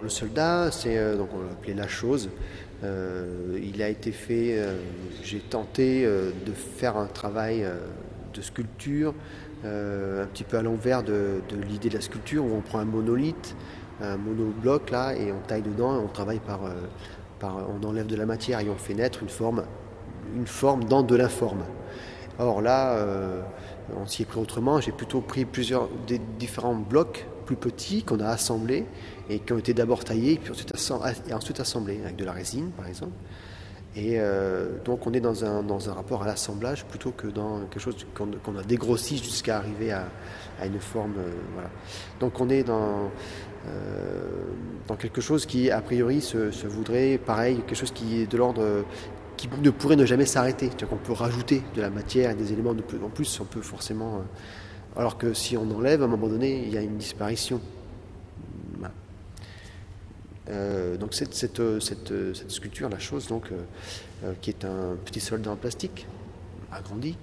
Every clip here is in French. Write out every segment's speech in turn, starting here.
Le soldat, c'est donc on l'appelait la chose. Il a été fait. J'ai tenté de faire un travail de sculpture un petit peu à l'envers de l'idée de la sculpture où on prend un monolithe, un monobloc là et on taille dedans et on travaille on enlève de la matière et on fait naître une forme dans de l'informe. Or là, on s'y est pris autrement. J'ai plutôt pris des différents blocs plus petits qu'on a assemblés et qui ont été d'abord taillés et ensuite assemblés avec de la résine, par exemple. Et donc on est dans un rapport à l'assemblage plutôt que dans quelque chose qu'on a dégrossi jusqu'à arriver à une forme. Voilà. Donc on est dans quelque chose qui, a priori, se voudrait, pareil, quelque chose qui est de l'ordre qui ne pourrait ne jamais s'arrêter. C'est-à-dire qu'on peut rajouter de la matière et des éléments de plus en plus, on peut forcément. Alors que si on enlève, à un moment donné, il y a une disparition. Voilà. Donc cette sculpture, la chose, donc, qui est un petit soldat en plastique, agrandi.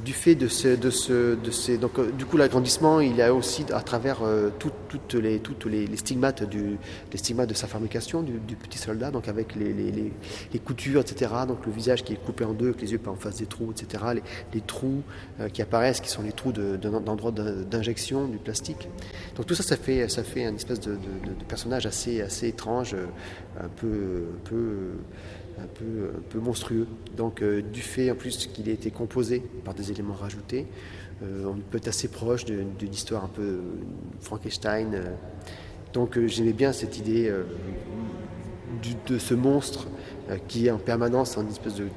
Du fait de ces donc du coup l'agrandissement il a aussi à travers toutes les stigmates les stigmates de sa fabrication du petit soldat, donc avec les coutures, etc., donc le visage qui est coupé en deux avec les yeux pas en face des trous, etc., les trous qui apparaissent, qui sont les trous d'endroits d'injection du plastique. Donc tout ça, ça fait une espèce de personnage assez étrange, un peu monstrueux. Donc du fait en plus qu'il ait été composé par des éléments rajoutés, on peut être assez proche d'une histoire un peu Frankenstein. Donc j'aimais bien cette idée de ce monstre qui est en permanence en une espèce de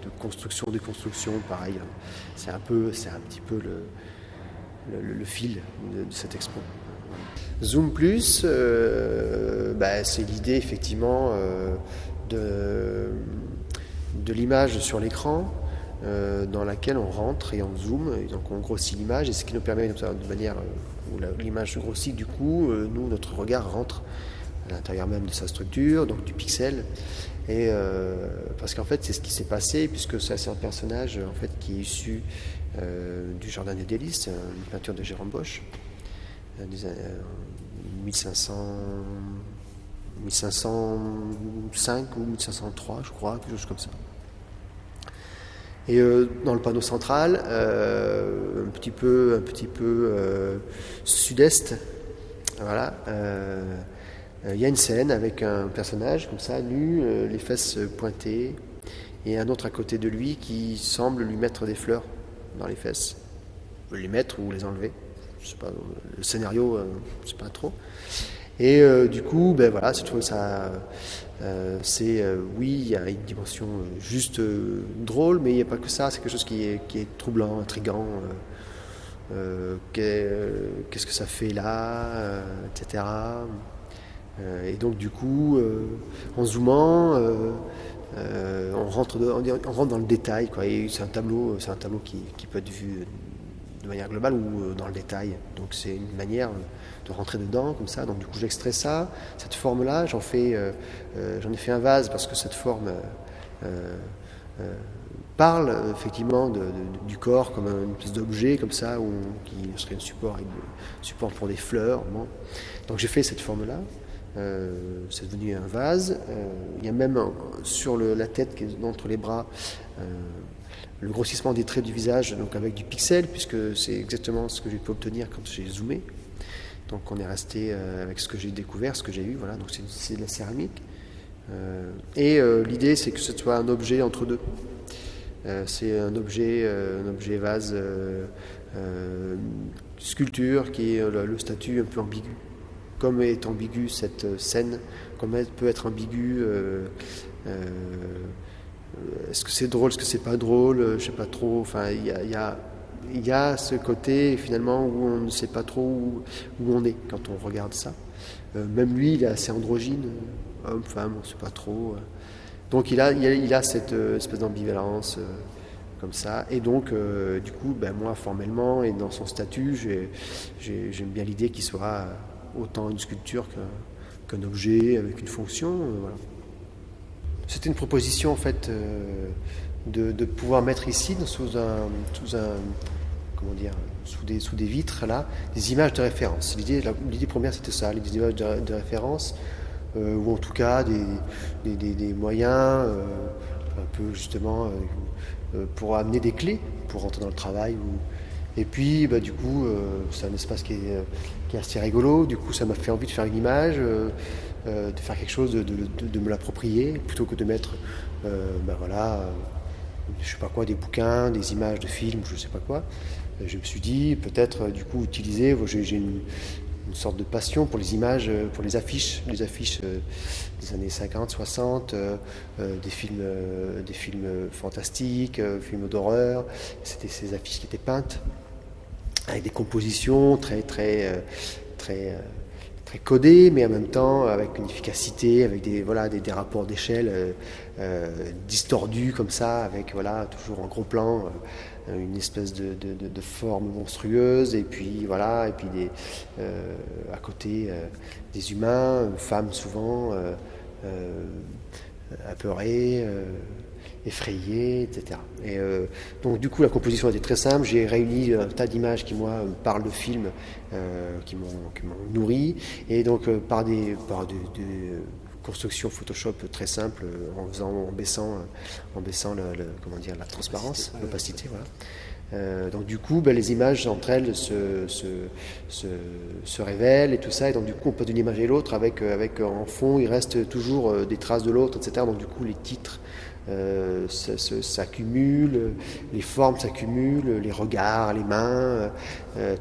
déconstruction, pareil. C'est un petit peu le fil de cette expo. Zoom Plus, c'est l'idée effectivement de l'image sur l'écran dans laquelle on rentre et on zoome, et donc on grossit l'image, et ce qui nous permet de manière où l'image grossit, du coup, nous, notre regard rentre à l'intérieur même de sa structure, donc du pixel, et parce qu'en fait c'est ce qui s'est passé, puisque ça c'est un personnage en fait qui est issu du Jardin des Délices, une peinture de Jérôme Bosch, 1505 ou 1503, je crois, quelque chose comme ça. Et dans le panneau central, un petit peu sud-est, voilà, il y a une scène avec un personnage comme ça, nu, les fesses pointées, et un autre à côté de lui qui semble lui mettre des fleurs dans les fesses, les mettre ou les enlever. Je sais pas, le scénario, je sais pas trop. Et du coup, voilà, je trouve ça, oui, il y a une dimension juste drôle, mais il n'y a pas que ça. C'est quelque chose qui est troublant, intriguant. Qu'est-ce que ça fait là, etc. Et donc du coup, en zoomant, on rentre dans le détail, quoi. Et c'est un tableau qui peut être vu de manière globale ou dans le détail. Donc c'est une manière de rentrer dedans comme ça. Donc du coup j'extrais cette forme-là, j'en ai fait un vase parce que cette forme parle effectivement du corps comme une espèce d'objet comme ça, qui serait un support pour des fleurs. Bon. Donc j'ai fait cette forme-là. C'est devenu un vase. Il y a même sur la tête qui est entre les bras le grossissement des traits du visage, donc avec du pixel, puisque c'est exactement ce que j'ai pu obtenir quand j'ai zoomé. Donc on est resté avec ce que j'ai découvert, ce que j'ai eu, voilà, donc c'est de la céramique. Et l'idée c'est que ce soit un objet entre deux. C'est un objet vase, sculpture, qui est le statut un peu ambigu. Comme est ambiguë cette scène, comme elle peut être ambiguë, est-ce que c'est drôle, est-ce que c'est pas drôle, je sais pas trop. Enfin, il y a ce côté finalement où on ne sait pas trop où on est quand on regarde ça. Même lui, il est assez androgyne, homme, femme, on ne sait pas trop. Donc il a cette espèce d'ambivalence comme ça. Et donc, du coup, moi, formellement et dans son statut, j'aime bien l'idée qu'il soit autant une sculpture qu'un objet avec une fonction. Voilà. C'était une proposition en fait de pouvoir mettre ici sous un comment dire, sous des vitres là, des images de référence. L'idée première c'était ça, des images de référence, ou en tout cas des moyens un peu justement pour amener des clés pour rentrer dans le travail. Et puis du coup c'est un espace qui est assez rigolo, du coup ça m'a fait envie de faire une image, de faire quelque chose, de me l'approprier, plutôt que de mettre je sais pas quoi, des bouquins, des images de films, je sais pas quoi. Je me suis dit peut-être du coup utiliser, j'ai une sorte de passion pour les images, pour les affiches des années 50, 60, des films fantastiques, films d'horreur. C'était ces affiches qui étaient peintes avec des compositions très codées, mais en même temps avec une efficacité, avec des rapports d'échelle distordus comme ça, avec toujours en gros plan. Une espèce de forme monstrueuse, et puis à côté des humains, femmes souvent apeurées, effrayées, etc. Et donc du coup la composition était très simple, j'ai réuni un tas d'images qui moi parlent de films, qui m'ont nourri, et donc par des construction Photoshop très simple, en baissant la transparence, l'opacité, voilà. Donc du coup, les images entre elles se révèlent et tout ça, et donc du coup on peut d'une image et l'autre avec en fond il reste toujours des traces de l'autre, etc. Donc du coup les titres s'accumulent, les formes s'accumulent, les regards, les mains,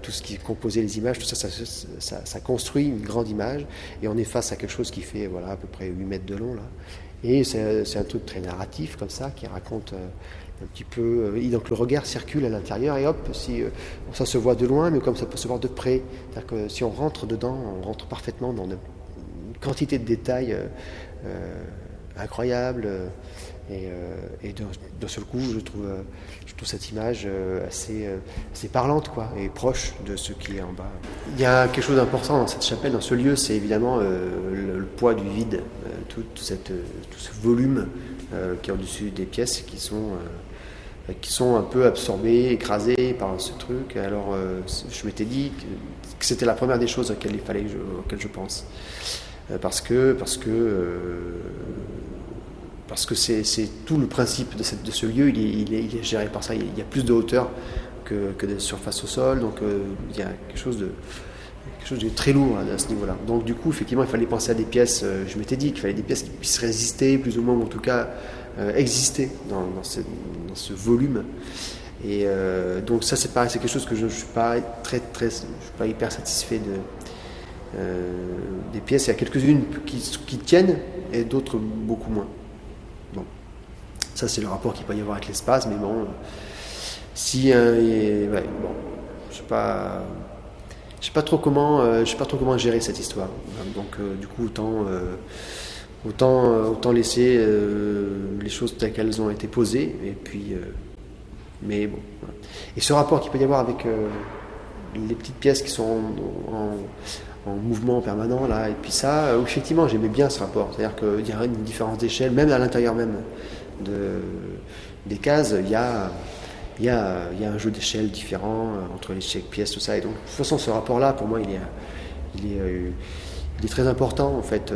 tout ce qui composait les images, tout ça construit une grande image, et on est face à quelque chose qui fait à peu près 8 mètres de long là. Et c'est un truc très narratif comme ça, qui raconte un petit peu, et donc le regard circule à l'intérieur, et hop, ça se voit de loin, mais comme ça peut se voir de près, c'est-à-dire que si on rentre dedans, on rentre parfaitement dans une quantité de détails incroyables. Et d'un seul coup, je trouve cette image assez parlante, quoi, et proche de ce qui est en bas. Il y a quelque chose d'important dans cette chapelle, dans ce lieu, c'est évidemment le poids du vide, tout ce volume qui est au-dessus des pièces, qui sont un peu absorbées, écrasées par ce truc. Alors je m'étais dit que c'était la première des choses auxquelles je pense, parce que c'est tout le principe de ce lieu, il est géré par ça. Il y a plus de hauteur que de surface au sol, donc il y a quelque chose de très lourd à ce niveau-là. Donc du coup, effectivement, il fallait penser à des pièces, je m'étais dit qu'il fallait des pièces qui puissent résister, plus ou moins, ou en tout cas exister dans ce volume. Et donc ça, c'est pareil, c'est quelque chose que je ne suis pas je suis pas hyper satisfait des pièces. Il y a quelques-unes qui tiennent, et d'autres beaucoup moins. Bon, ça c'est le rapport qu'il peut y avoir avec l'espace, mais bon, je sais pas trop comment gérer cette histoire. Donc du coup autant laisser les choses telles qu'elles ont été posées, et puis mais bon. Voilà. Et ce rapport qu'il peut y avoir avec les petites pièces qui sont en mouvement permanent là, et puis ça, effectivement j'aimais bien ce rapport, c'est-à-dire qu'il y a une différence d'échelle, même à l'intérieur même des cases, il y a un jeu d'échelle différent entre les chaque pièces, tout ça, et donc de toute façon ce rapport là pour moi il est très important en fait.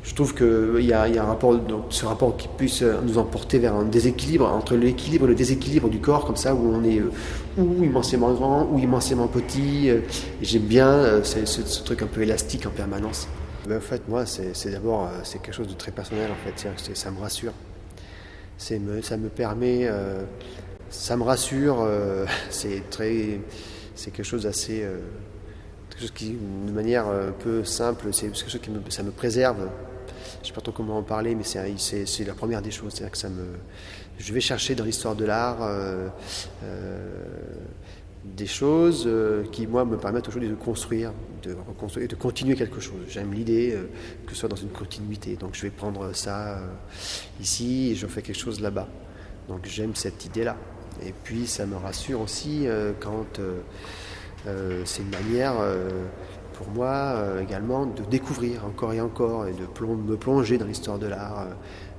Je trouve qu'il y a un rapport, donc ce rapport qui puisse nous emporter vers un déséquilibre, entre l'équilibre et le déséquilibre du corps, comme ça, où on est ou immensément grand, ou immensément petit. Et j'aime bien ce truc un peu élastique en permanence. En fait, moi, c'est d'abord c'est quelque chose de très personnel, en fait. Ça me rassure. Ça me permet, ça me rassure. C'est quelque chose d'assez, quelque chose qui, de manière un peu simple, c'est quelque chose ça me préserve. Je ne sais pas trop comment en parler, mais c'est la première des choses. C'est-à-dire que je vais chercher dans l'histoire de l'art des choses qui, moi, me permettent aujourd'hui de construire, de reconstruire, de continuer quelque chose. J'aime l'idée que ce soit dans une continuité. Donc je vais prendre ça ici et je fais quelque chose là-bas. Donc j'aime cette idée-là. Et puis ça me rassure aussi quand c'est une manière... pour moi également de découvrir encore et encore, et de me plonger dans l'histoire de l'art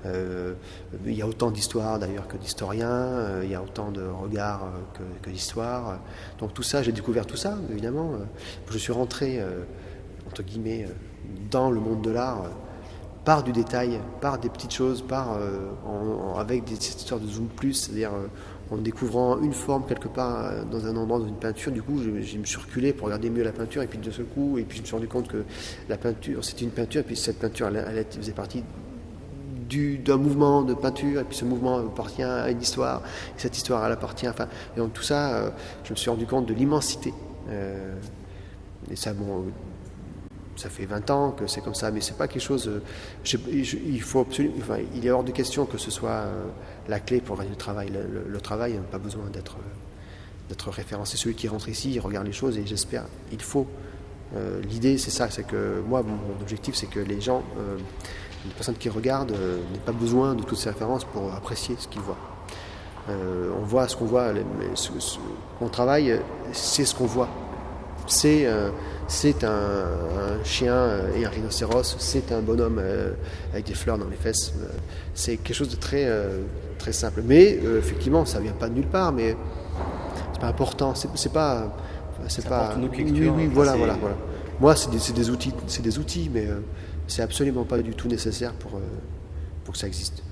Il y a autant d'histoires d'ailleurs que d'historiens, il y a autant de regards que d'histoires. Donc tout ça, j'ai découvert tout ça, évidemment. Je suis rentré, entre guillemets, dans le monde de l'art par du détail, par des petites choses, avec des histoires de zoom plus, c'est-à-dire en découvrant une forme quelque part dans un endroit, dans une peinture. Du coup, je me suis reculé pour regarder mieux la peinture, et puis de ce coup, et puis je me suis rendu compte que la peinture, c'était une peinture, et puis cette peinture, elle faisait partie d'un mouvement de peinture, et puis ce mouvement appartient à une histoire, et cette histoire, elle appartient, enfin, et donc tout ça, je me suis rendu compte de l'immensité. Et ça, bon, ça fait 20 ans que c'est comme ça, mais c'est pas quelque chose. Il faut absolument, enfin, il est hors de question que ce soit la clé pour le travail. Le travail n'a pas besoin d'être référencé. Celui qui rentre ici, il regarde les choses, et j'espère, il faut. L'idée, c'est ça, c'est que moi, mon objectif, c'est que les gens, les personnes qui regardent, n'aient pas besoin de toutes ces références pour apprécier ce qu'ils voient. On voit ce qu'on voit. Mon travail, c'est ce qu'on voit. C'est un chien et un rhinocéros, c'est un bonhomme avec des fleurs dans les fesses. C'est quelque chose de très simple. Mais effectivement, ça vient pas de nulle part, mais c'est pas important. C'est pas. Une autre lecture. Oui, voilà. Moi, c'est des outils, mais c'est absolument pas du tout nécessaire pour que ça existe.